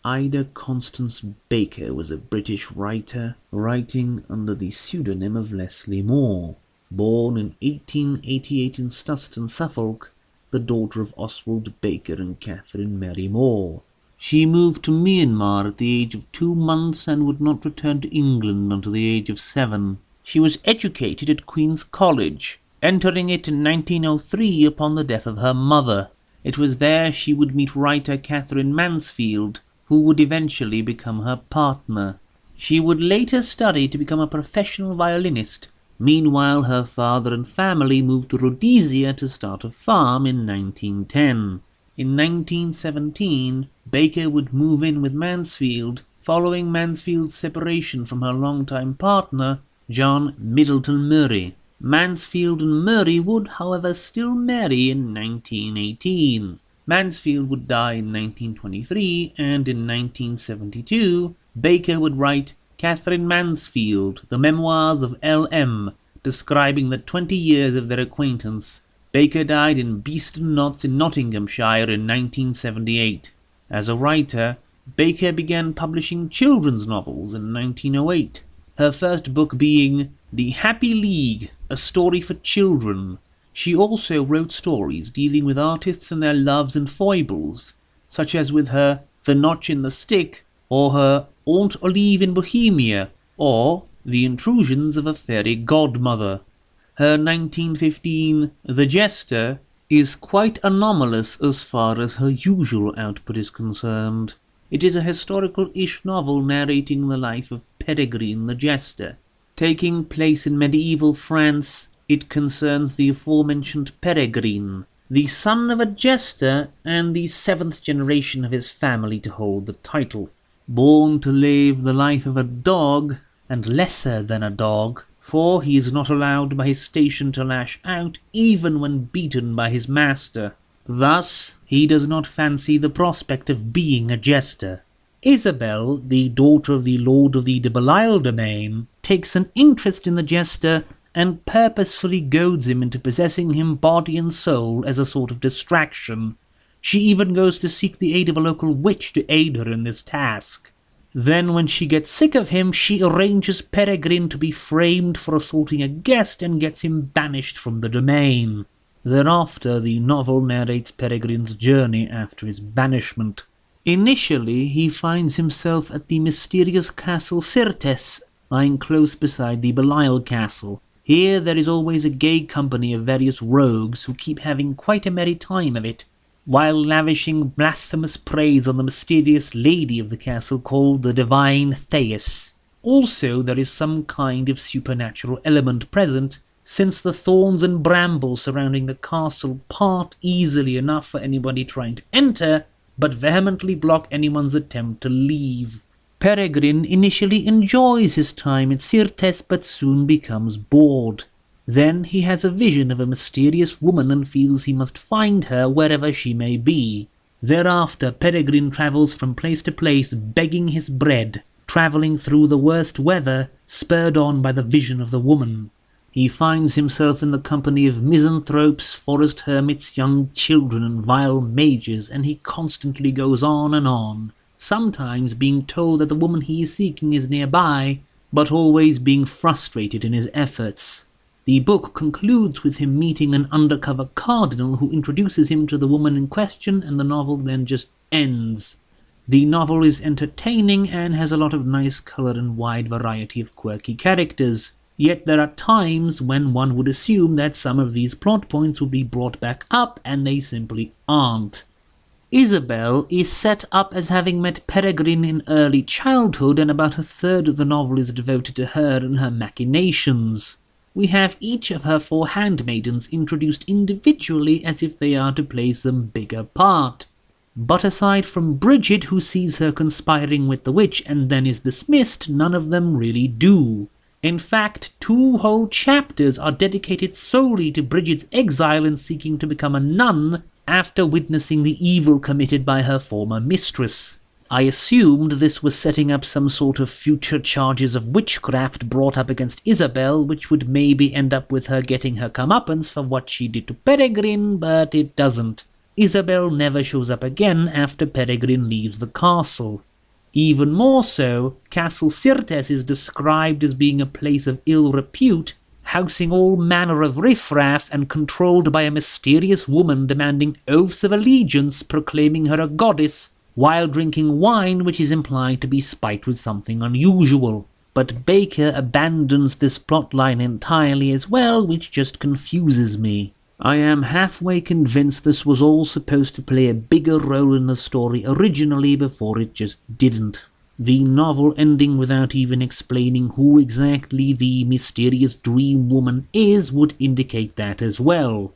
Ida Constance Baker was a British writer, writing under the pseudonym of Leslie Moore. Born in 1888 in Stuston, Suffolk, the daughter of Oswald Baker and Catherine Mary Moore. She moved to Myanmar at the age of 2 months and would not return to England until the age of 7. She was educated at Queen's College, entering it in 1903 upon the death of her mother. It was there she would meet writer Katherine Mansfield, who would eventually become her partner. She would later study to become a professional violinist. Meanwhile, her father and family moved to Rhodesia to start a farm in 1910. In 1917, Baker would move in with Mansfield, following Mansfield's separation from her longtime partner, John Middleton Murray. Mansfield and Murray would, however, still marry in 1918. Mansfield would die in 1923, and in 1972, Baker would write Katherine Mansfield, The Memoirs of L.M., describing the 20 years of their acquaintance. Baker died in Beeston Notts in Nottinghamshire in 1978. As a writer, Baker began publishing children's novels in 1908, her first book being The Happy League, a story for children. She also wrote stories dealing with artists and their loves and foibles, such as with her The Notch in the Stick, or her Aunt Olive in Bohemia, or The Intrusions of a Fairy Godmother. Her 1915 The Jester is quite anomalous as far as her usual output is concerned. It is a historical-ish novel narrating the life of Peregrine the Jester. Taking place in medieval France, it concerns the aforementioned Peregrine, the son of a jester and the 7th generation of his family to hold the title. Born to live the life of a dog, and lesser than a dog, for he is not allowed by his station to lash out even when beaten by his master. Thus, he does not fancy the prospect of being a jester. Isabel, the daughter of the Lord of the de Belial domain, takes an interest in the jester and purposefully goads him into possessing him body and soul as a sort of distraction. She even goes to seek the aid of a local witch to aid her in this task. Then, when she gets sick of him, she arranges Peregrine to be framed for assaulting a guest and gets him banished from the domain. Thereafter, the novel narrates Peregrine's journey after his banishment. Initially, he finds himself at the mysterious castle Syrtes, lying close beside the Belial castle. Here there is always a gay company of various rogues who keep having quite a merry time of it, while lavishing blasphemous praise on the mysterious lady of the castle called the Divine Thais. Also, there is some kind of supernatural element present, since the thorns and brambles surrounding the castle part easily enough for anybody trying to enter, but vehemently block anyone's attempt to leave. Peregrine initially enjoys his time at Syrtes, but soon becomes bored. Then he has a vision of a mysterious woman and feels he must find her wherever she may be. Thereafter, Peregrine travels from place to place begging his bread, travelling through the worst weather, spurred on by the vision of the woman. He finds himself in the company of misanthropes, forest hermits, young children, and vile mages, and he constantly goes on, sometimes being told that the woman he is seeking is nearby, but always being frustrated in his efforts. The book concludes with him meeting an undercover cardinal who introduces him to the woman in question, and the novel then just ends. The novel is entertaining and has a lot of nice colour and wide variety of quirky characters. Yet there are times when one would assume that some of these plot points would be brought back up, and they simply aren't. Isabel is set up as having met Peregrine in early childhood, and about a third of the novel is devoted to her and her machinations. We have each of her 4 handmaidens introduced individually as if they are to play some bigger part. But aside from Bridget, who sees her conspiring with the witch and then is dismissed, none of them really do. In fact, 2 whole chapters are dedicated solely to Bridget's exile and seeking to become a nun after witnessing the evil committed by her former mistress. I assumed this was setting up some sort of future charges of witchcraft brought up against Isabel, which would maybe end up with her getting her comeuppance for what she did to Peregrine, but it doesn't. Isabel never shows up again after Peregrine leaves the castle. Even more so, Castle Syrtes is described as being a place of ill repute, housing all manner of riffraff and controlled by a mysterious woman demanding oaths of allegiance, proclaiming her a goddess, while drinking wine which is implied to be spiked with something unusual. But Baker abandons this plotline entirely as well, which just confuses me. I am halfway convinced this was all supposed to play a bigger role in the story originally before it just didn't. The novel ending without even explaining who exactly the mysterious dream woman is would indicate that as well.